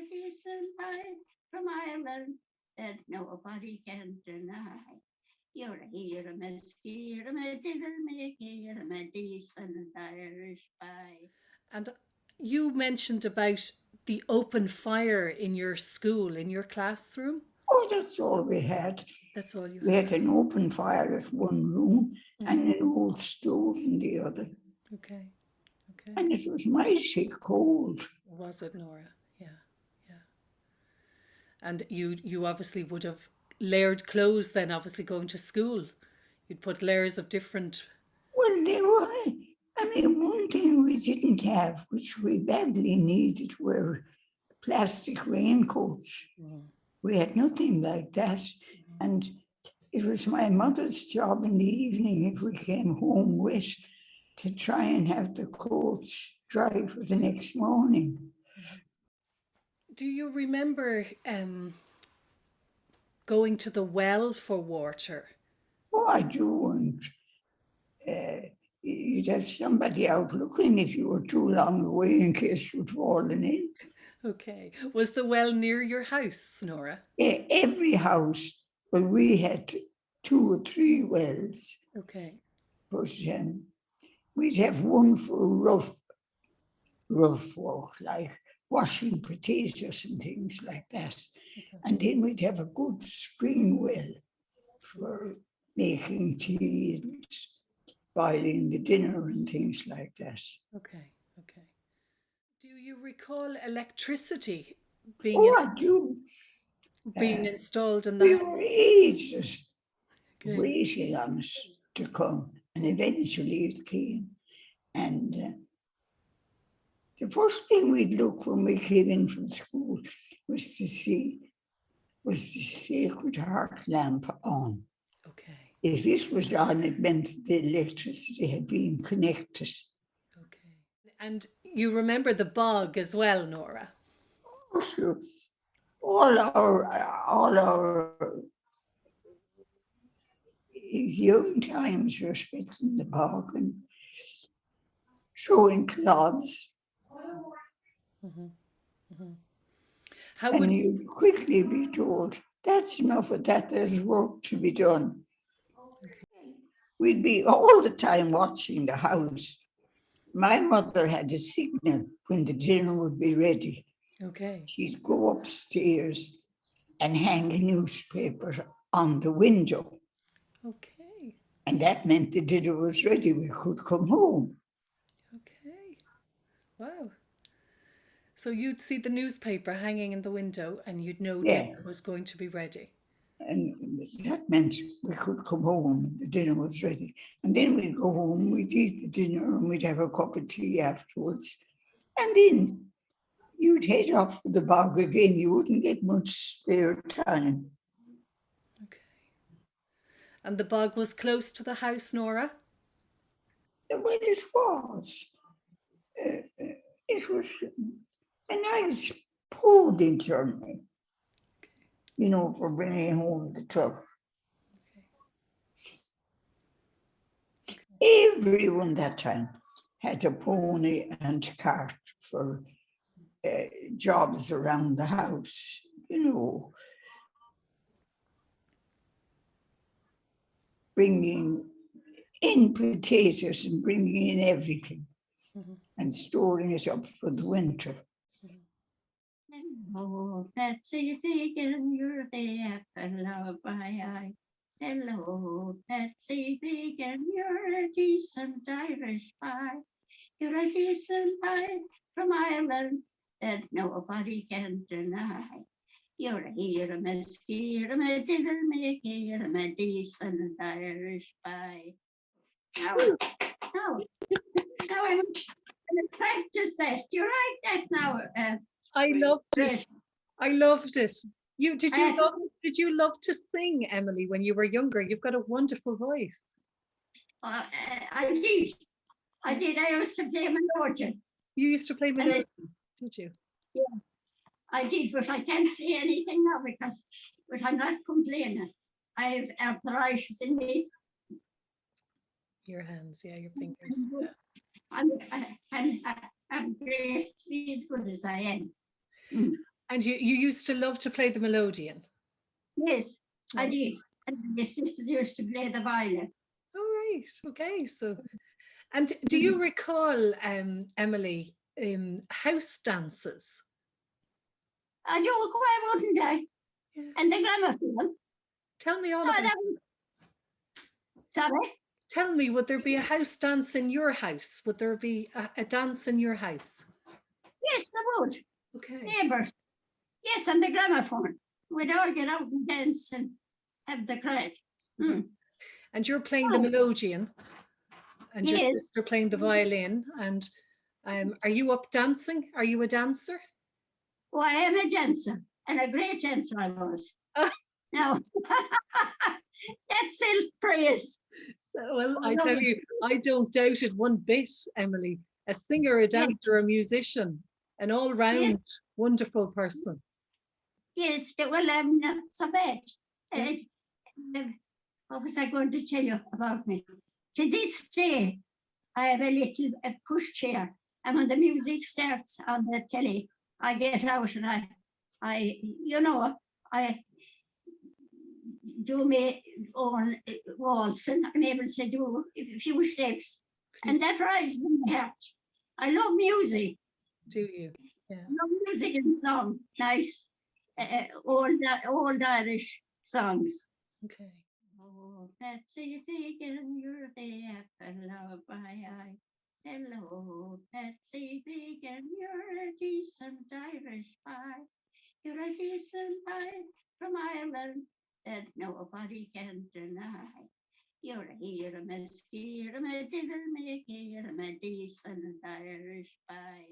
decent boy from Ireland that nobody can deny. You're a hero, my skier, my devil may care, my decent Irish boy. And you mentioned about the open fire in your school, in your classroom. Oh, that's all we had. That's all you We had. had an open fire at one room and an old stove in the other. Okay. Okay. And it was mighty cold. Was it, Nora? Yeah. Yeah. And you obviously would have layered clothes then, obviously going to school. You'd put layers of different. Well, they were, I mean, one thing we didn't have, which we badly needed, were plastic raincoats. We had nothing like that. And it was my mother's job in the evening, if we came home wet, to try and have the coats dry for the next morning. Do you remember going to the well for water? Oh, I do. And you'd have somebody out looking if you were too long away in case you'd fallen in. Okay. Was the well near your house, Nora? Every house, well, we had 2 or 3 wells. Okay. But we'd have one for rough work, like washing potatoes and things like that. Okay. And then we'd have a good spring well for making tea and boiling the dinner and things like that. Okay, okay. Do you recall electricity being I do. Being installed in the we were ages waiting on it to come, and eventually it came. And the first thing we'd look when we came in from school was to see, was the Sacred Heart lamp on. Okay. If it was on, it meant the electricity had been connected. Okay. And you remember the bog as well, Nora? Oh, sure. All our young times were spent in the bog and throwing clods. How and would you'd quickly be told, that's enough of that, there's work to be done. Okay. We'd be all the time watching the house. My mother had a signal when the dinner would be ready. Okay. She'd go upstairs and hang a newspaper on the window. Okay. And that meant the dinner was ready. We could come home. Okay. Wow. So you'd see the newspaper hanging in the window and you'd know dinner was going to be ready. And that meant we could come home, the dinner was ready. And then we'd go home, we'd eat the dinner and we'd have a cup of tea afterwards. And then you'd head off for the bog again. You wouldn't get much spare time. Okay. And the bog was close to the house, Nora? Well, it was. It was a nice plodding journey, for bringing home the truck. Okay. Everyone that time had a pony and cart for jobs around the house, bringing in potatoes and bringing in everything and storing it up for the winter. Hello, Betsy Vegan, you're the apple of my eye. Hello, Betsy Vegan, you're a decent Irish pie. You're a decent pie from Ireland that nobody can deny. You're a hero, my skier, my devil may care, my decent Irish pie. Now I'm going to practice that. Do you like that now? I loved it. I loved it. Did you love to sing, Emily, when you were younger? You've got a wonderful voice. I did. I used to play melodian. You used to play melodian, did you? Yeah, I did, but I can't play anything now but I'm not complaining. I have arthritis in me. Your hands, yeah, your fingers. I'm great to be as good as I am. And you used to love to play the melodeon. Yes, I Oh. did. And my sister used to play the violin. All right. Okay. So, and do you recall, Emily, house dances? I do, why wouldn't I? Yeah. And the gramophone. Tell me all No, about. that was, sorry? Tell me, would there be a house dance in your house? Would there be a dance in your house? Yes, there would. Okay. Neighbours. Yes, and the gramophone. We'd all get out and dance and have the crack. Mm. And you're playing the Oh. melodeon, and your Yes. sister playing the violin. And are you up dancing? Are you a dancer? Oh, I am a dancer, and a great dancer I was. Oh. Now, that's self-praise. So, well, Oh, I no. tell you, I don't doubt it one bit, Emily. A singer, a dancer, a musician, an all-round wonderful person. Yes, well, I'm not so bad. Yeah. What was I going to tell you about me? To this day, I have a little pushchair, and when the music starts on the telly, I get out and I do my own waltz, and I'm able to do a few steps, and that rises my heart. I love music. Do you? Yeah. I love music and song, nice, old Irish songs. Okay. Oh, Patsy Beacon, you're the apple of my eye. Hello, Patsy Beacon, you're a decent Irish pie. You're a decent pie from Ireland that nobody can deny. You're a hero, a skier, a diddle maker, a decent Irish pie.